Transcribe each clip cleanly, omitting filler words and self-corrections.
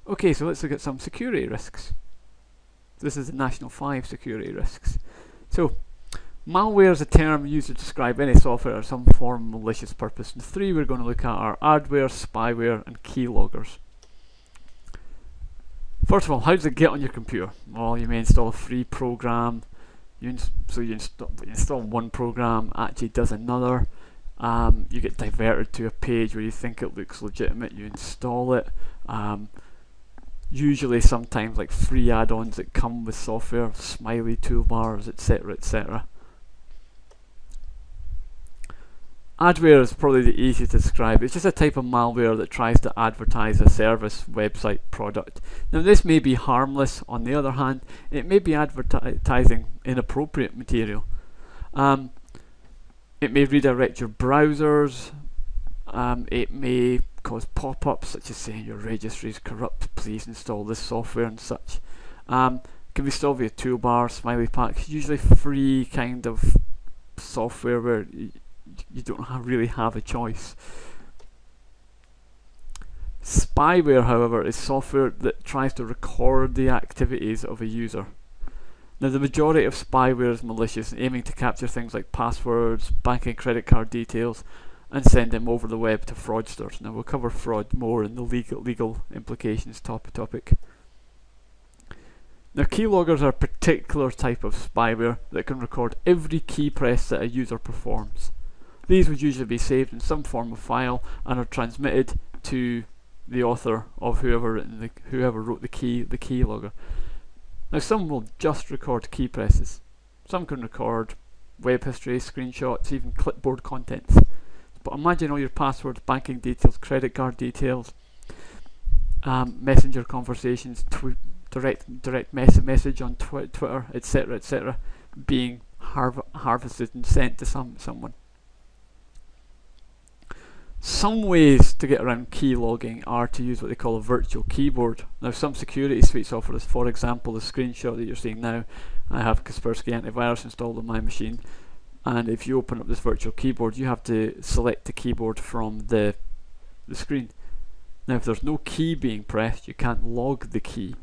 Okay, so let's look at some security risks. This is the National 5 security risks. So, malware is a term used to describe any software or some form of malicious purpose. And the three we're going to look at are adware, spyware, and keyloggers. First of all, how does it get on your computer? Well, you may install a free program. You install one program, actually does another. You get diverted to a page where you think it looks legitimate. You install it. Usually, sometimes like free add-ons that come with software, smiley toolbars, etc., etc. Adware is probably the easiest to describe. It's just a type of malware that tries to advertise a service, website, product. Now this may be harmless. On the other hand, it may be advertising inappropriate material. It may redirect your browsers. It may cause pop-ups such as saying your registry is corrupt, please install this software and such. It can be installed via toolbar, smiley packs, usually free kind of software where you don't really have a choice. Spyware, however, is software that tries to record the activities of a user. Now, the majority of spyware is malicious, aiming to capture things like passwords, bank and credit card details, and send them over the web to fraudsters. Now, we'll cover fraud more in the legal implications topic. Now, keyloggers are a particular type of spyware that can record every key press that a user performs. These would usually be saved in some form of file and are transmitted to the author of whoever wrote the keylogger. Now, some will just record key presses. Some can record web history, screenshots, even clipboard contents. But imagine all your passwords, banking details, credit card details, messenger conversations, direct message on Twitter, etc., being harvested and sent to someone. Some ways to get around key logging are to use what they call a virtual keyboard. Now, some security suites offer this. For example, the screenshot that you're seeing now, I have Kaspersky Antivirus installed on my machine, and if you open up this virtual keyboard, you have to select the keyboard from the screen. Now, if there's no key being pressed, you can't log the key,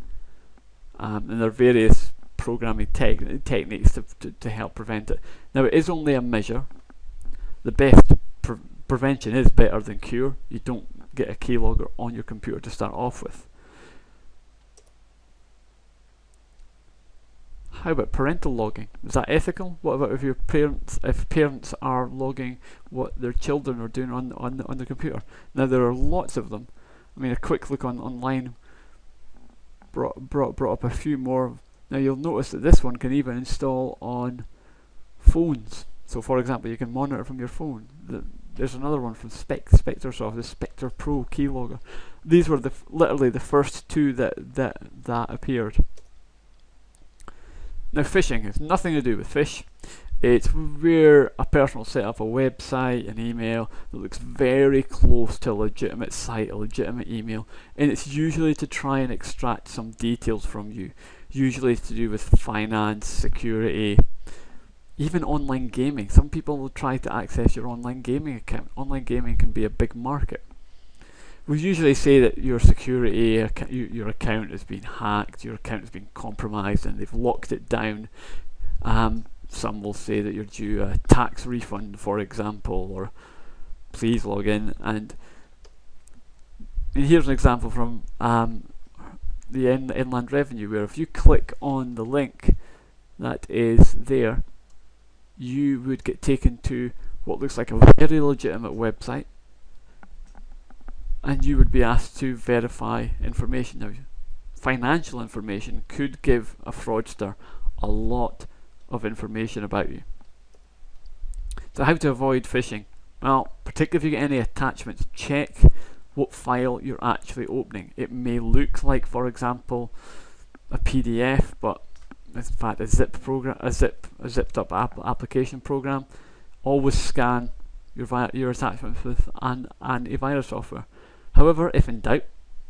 and there are various programming techniques to help prevent it. Now, it is only a measure. The best prevention is better than cure. You don't get a keylogger on your computer to start off with. How about parental logging? Is that ethical? What about if parents are logging what their children are doing on the computer? Now, there are lots of them. I mean, a quick look online brought up a few more. Now, you'll notice that this one can even install on phones. So, for example, you can monitor from your phone. There's another one from Spectresoft, the Spectre Pro keylogger. These were literally the first two that appeared. Now, phishing has nothing to do with fish. It's where a person will set up a website, an email that looks very close to a legitimate site, a legitimate email, and it's usually to try and extract some details from you. Usually it's to do with finance, security, even online gaming. Some people will try to access your online gaming account. Online gaming can be a big market. We usually say that your security, your account has been hacked, your account has been compromised, and they've locked it down. Some will say that you're due a tax refund, for example, or please log in. And here's an example from the Inland Revenue, where if you click on the link that is there, you would get taken to what looks like a very legitimate website, and you would be asked to verify information. Now, financial information could give a fraudster a lot of information about you. So how to avoid phishing? Well, particularly if you get any attachments, check what file you're actually opening. It may look like, for example, a PDF, but in fact a zipped up application program. Always scan your attachments with antivirus software. However, if in doubt,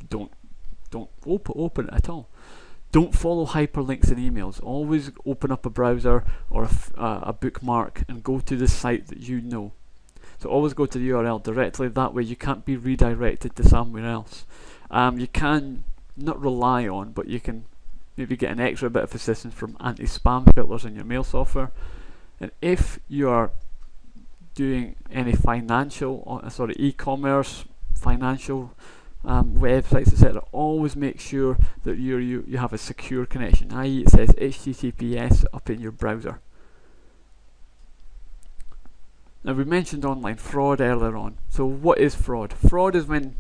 don't open it at all. Don't follow hyperlinks in emails. Always open up a browser or a bookmark and go to the site that you know. So always go to the URL directly. That way you can't be redirected to somewhere else. You can not rely on, but you can maybe get an extra bit of assistance from anti-spam filters in your mail software. And if you are doing any e-commerce, financial websites, etc., always make sure that you have a secure connection, i.e. it says HTTPS up in your browser. Now, we mentioned online fraud earlier on. So what is fraud? Fraud is when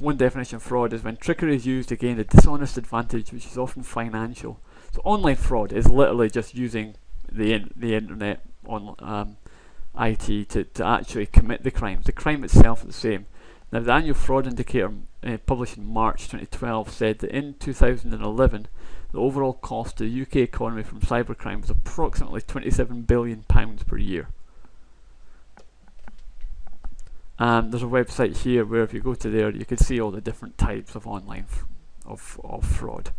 one definition of fraud is when trickery is used to gain a dishonest advantage, which is often financial. So online fraud is literally just using the internet on IT to actually commit the crimes. The crime itself is the same. Now, the annual fraud indicator published in March 2012 said that in 2011 the overall cost to the UK economy from cybercrime was approximately £27 billion per year. There's a website here where if you go to there, you can see all the different types of online of fraud.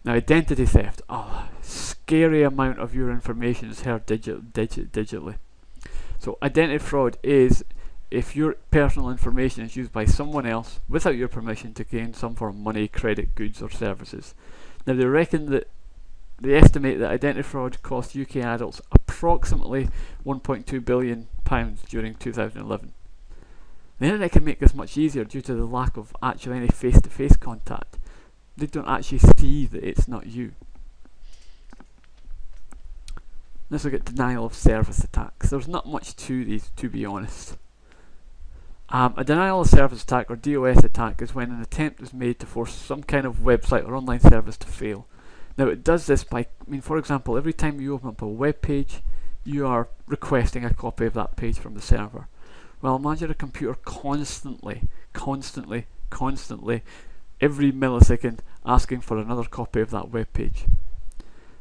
Now, identity theft. Oh, scary amount of your information is held digitally. So identity fraud is if your personal information is used by someone else without your permission to gain some form of money, credit, goods or services. Now, they estimate that identity fraud cost UK adults approximately £1.2 billion during 2011. The internet can make this much easier due to the lack of actually any face-to-face contact. They don't actually see that it's not you. Let's look at denial of service attacks. There's not much to these, to be honest. A denial of service attack, or DOS attack, is when an attempt is made to force some kind of website or online service to fail. Now, it does this by, for example, every time you open up a web page, you are requesting a copy of that page from the server. Well, imagine a computer constantly, every millisecond asking for another copy of that web page.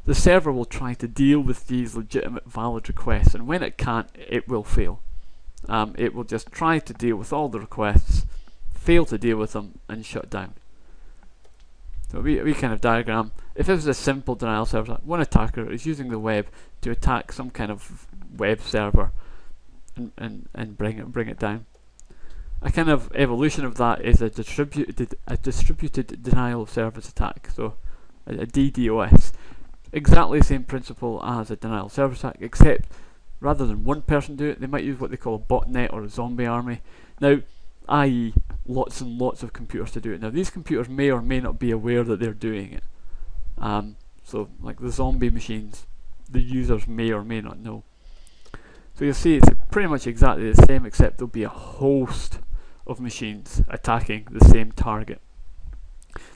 The server will try to deal with these legitimate, valid requests, and when it can't, it will fail. It will just try to deal with all the requests, fail to deal with them, and shut down. So we kind of diagram. If this was a simple denial service, one attacker is using the web to attack some kind of web server and bring it down. A kind of evolution of that is a distributed denial of service attack, so a DDoS. Exactly the same principle as a denial of service attack, except rather than one person do it, they might use what they call a botnet or a zombie army. Now, i.e. lots and lots of computers to do it. Now, these computers may or may not be aware that they're doing it. So, like the zombie machines, the users may or may not know. So you'll see it's pretty much exactly the same, except there'll be a host of machines attacking the same target.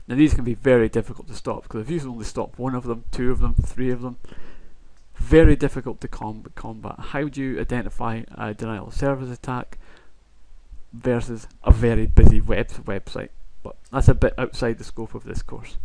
Now, these can be very difficult to stop, because if you only stop one of them, two of them, three of them, very difficult to combat. How do you identify a denial of service attack versus a very busy website? But that's a bit outside the scope of this course.